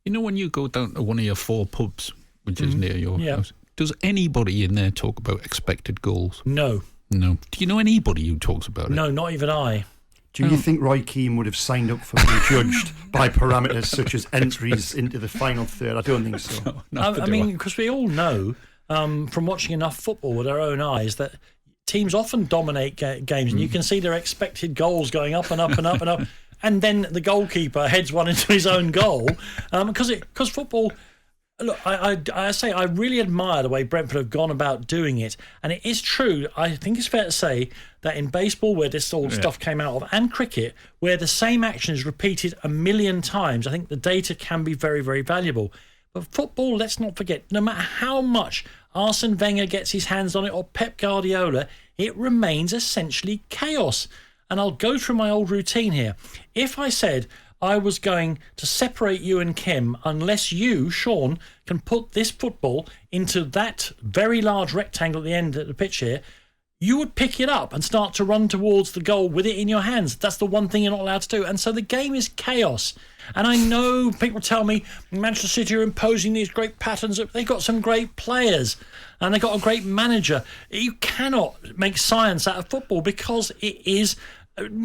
You know, when you go down to one of your 4 pubs, which is near your house, does anybody in there talk about expected goals? No. Do you know anybody who talks about it? No, not even I. Do you think Roy Keane would have signed up for being judged by parameters such as entries into the final third? I don't think so. I mean, because we all know from watching enough football with our own eyes that teams often dominate games, and you can see their expected goals going up and up and up and up, and then the goalkeeper heads one into his own goal because football. Look, I say I really admire the way Brentford have gone about doing it, and it is true. I think it's fair to say that in baseball, where this all stuff came out of, and cricket, where the same action is repeated a million times, I think the data can be very, very valuable. But football, let's not forget, no matter how much Arsene Wenger gets his hands on it or Pep Guardiola, it remains essentially chaos. And I'll go through my old routine here. If I said I was going to separate you and Kim unless you, Shaun, can put this football into that very large rectangle at the end of the pitch here, you would pick it up and start to run towards the goal with it in your hands. That's the one thing you're not allowed to do. And so the game is chaos. And I know people tell me Manchester City are imposing these great patterns. They've got some great players and they've got a great manager. You cannot make science out of football because it is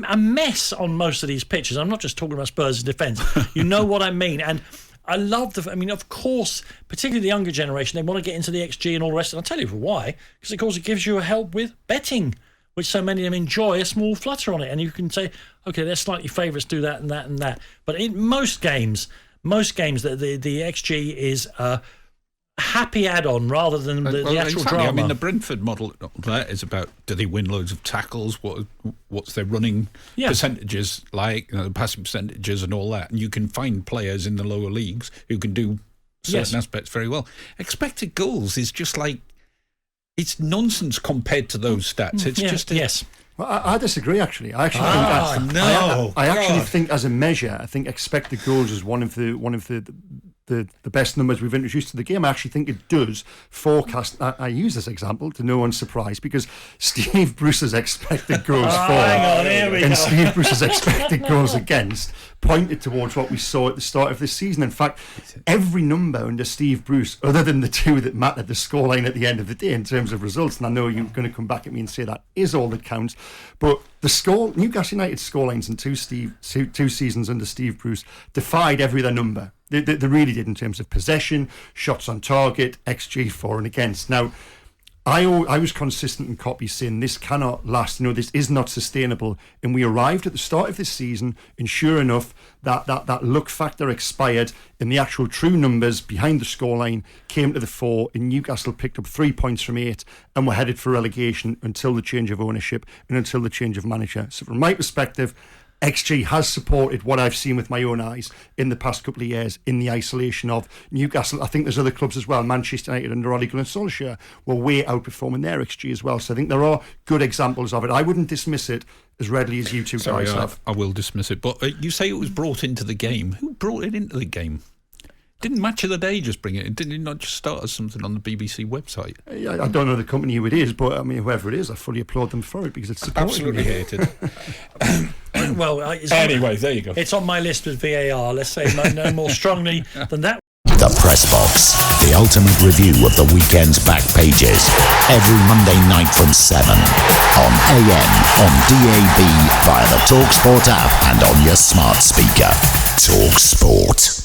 a mess on most of these pitches. I'm not just talking about Spurs' defence. You know what I mean. And I love of course, particularly the younger generation, they want to get into the XG and all the rest. And I'll tell you for why. Because, of course, it gives you a help with betting, which so many of them enjoy a small flutter on it. And you can say, OK, they're slightly favourites, do that and that and that. But in most games, the XG is a happy add-on rather than the actual drama. I mean, the Brentford model there is about, do they win loads of tackles? What's their running percentages like? The passing percentages and all that. And you can find players in the lower leagues who can do certain aspects very well. Expected goals is just like, it's nonsense compared to those stats. It's just yes. Well, I disagree. Actually, I actually think as a measure, I think expected goals is one of the best numbers we've introduced to the game. I actually think it does forecast. I use this example to no one's surprise because Steve Bruce's expected goals for Steve Bruce's expected goals against pointed towards what we saw at the start of this season. In fact, every number under Steve Bruce, other than the 2 that mattered, the scoreline at the end of the day in terms of results, and I know you're going to come back at me and say that is all that counts, but the Newcastle United scorelines in two seasons under Steve Bruce defied every other number. They really did in terms of possession, shots on target, XG for and against. Now, I was consistent in copy saying this cannot last. This is not sustainable. And we arrived at the start of this season, and sure enough, that luck factor expired, and the actual true numbers behind the scoreline came to the fore. And Newcastle picked up 3 points from 8, and were headed for relegation until the change of ownership and until the change of manager. So, from my perspective, XG has supported what I've seen with my own eyes in the past couple of years in the isolation of Newcastle. I think there's other clubs as well. Manchester United under Ole Gunnar Solskjaer were way outperforming their XG as well. So I think there are good examples of it. I wouldn't dismiss it as readily as you two guys have. I will dismiss it. But you say it was brought into the game. Who brought it into the game? Didn't Match of the Day just bring it? Did it not just start as something on the BBC website? I don't know the company who it is, but I mean, whoever it is, I fully applaud them for it because it's absolutely hated. Well, anyway, there you go. It's on my list with VAR. Let's say no more strongly than that. The Press Box, the ultimate review of the weekend's back pages. Every Monday night from 7 on AM, on DAB, via the talkSPORT app, and on your smart speaker. talkSPORT.